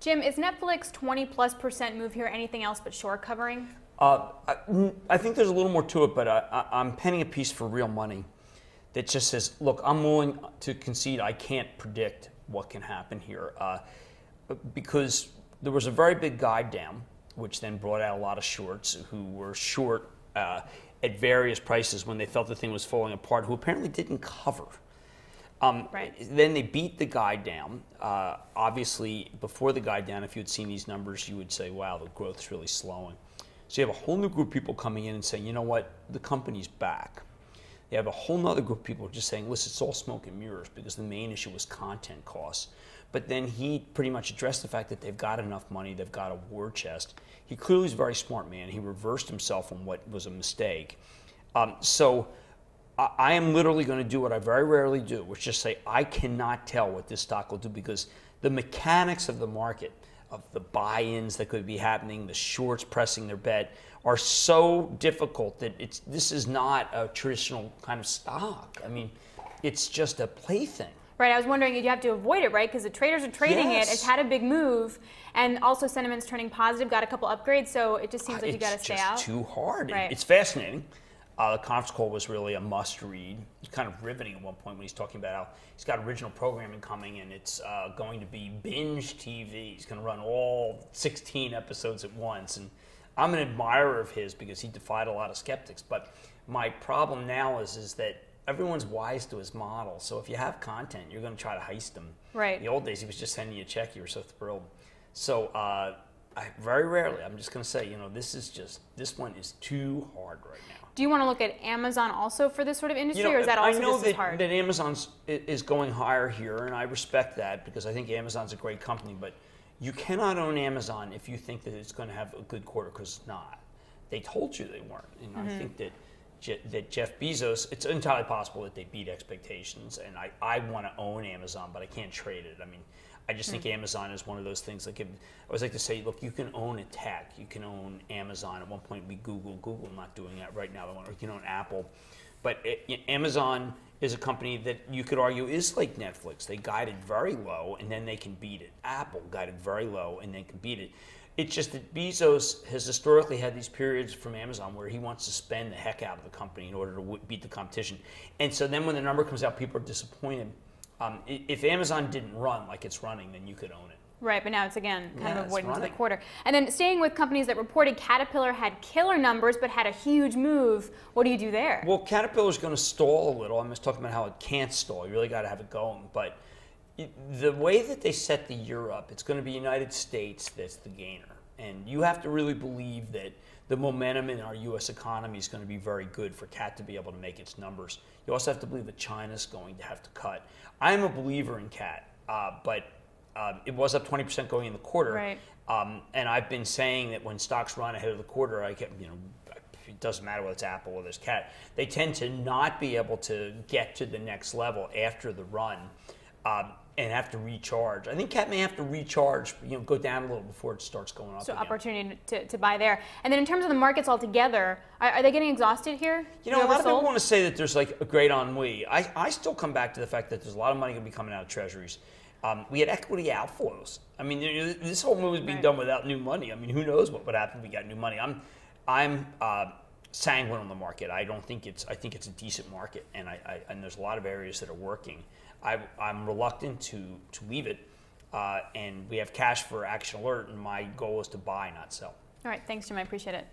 Jim, is Netflix 20+% move here anything else but short covering? I think there's a little more to it, but I'm penning a piece for real money that just says, look, I'm willing to concede I can't predict what can happen here because there was a very big guide down, which then brought out a lot of shorts who were short at various prices when they felt the thing was falling apart, who apparently didn't cover. Right. Then they beat the guide down. Obviously, before the guide down, if you had seen these numbers, you would say, wow, the growth is really slowing. So you have a whole new group of people coming in and saying, you know what, the company's back. You have a whole nother group of people just saying, listen, it's all smoke and mirrors because the main issue was content costs. But then he pretty much addressed the fact that they've got enough money, they've got a war chest. He clearly is a very smart man. He reversed himself on what was a mistake. So I am literally going to do what I very rarely do, which is just say, I cannot tell what this stock will do because the mechanics of the market, of the buy-ins that could be happening, the shorts pressing their bet, are so difficult that this is not a traditional kind of stock. I mean, it's just a plaything. Right, I was wondering if you have to avoid it, right? Because the traders are trading it. It's had a big move, and also sentiment's turning positive, got a couple upgrades, so it just seems like you got to stay out. It's just too hard. Right. It's fascinating. The conference call was really a must-read. It's kind of riveting at one point when he's talking about how he's got original programming coming, and it's going to be binge TV. He's going to run all 16 episodes at once, and I'm an admirer of his because he defied a lot of skeptics. But my problem now is that everyone's wise to his model. So if you have content, you're going to try to heist them. Right. In the old days, he was just sending you a check. You were so thrilled. So very rarely, I'm just going to say, you know, this one is too hard right now. Do you want to look at Amazon also for this sort of industry, or is that also just as hard? I know that Amazon is going higher here, and I respect that because I think Amazon's a great company, but you cannot own Amazon if you think that it's going to have a good quarter, because it's not. They told you they weren't, and I think that Jeff Bezos, it's entirely possible that they beat expectations, and I want to own Amazon, but I can't trade it. I mean, I just think Amazon is one of those things. Like I always like to say, look, you can own a tech, you can own Amazon. At one point, we Google not doing that right now. You can own Apple, but Amazon is a company that you could argue is like Netflix. They guided very low, and then they can beat it. Apple guided very low, and then can beat it. It's just that Bezos has historically had these periods from Amazon where he wants to spend the heck out of the company in order to beat the competition. And so then when the number comes out, people are disappointed. If Amazon didn't run like it's running, then you could own it. Right, but now it's again kind of avoiding to the quarter. And then staying with companies that reported, Caterpillar had killer numbers but had a huge move. What do you do there? Well, Caterpillar's going to stall a little. I'm just talking about how it can't stall. You really got to have it going. But the way that they set the year up, it's going to be United States that's the gainer. And you have to really believe that the momentum in our U.S. economy is going to be very good for CAT to be able to make its numbers. You also have to believe that China's going to have to cut. I'm a believer in CAT, but it was up 20% going in the quarter. Right. And I've been saying that when stocks run ahead of the quarter, it doesn't matter whether it's Apple or there's CAT, they tend to not be able to get to the next level after the run. And have to recharge. I think CAT may have to recharge, go down a little before it starts going up. So again. Opportunity to buy there. And then in terms of the markets altogether, are they getting exhausted here? A lot of people want to say that there's like a great ennui. I still come back to the fact that there's a lot of money going to be coming out of treasuries. We had equity outflows. I mean, this whole move is being done without new money. I mean, who knows what would happen if we got new money? I'm sanguine on the market. I think it's a decent market, and there's a lot of areas that are working. I'm reluctant to leave it, and we have cash for action alert, and my goal is to buy, not sell. All right, thanks, Jim. I appreciate it.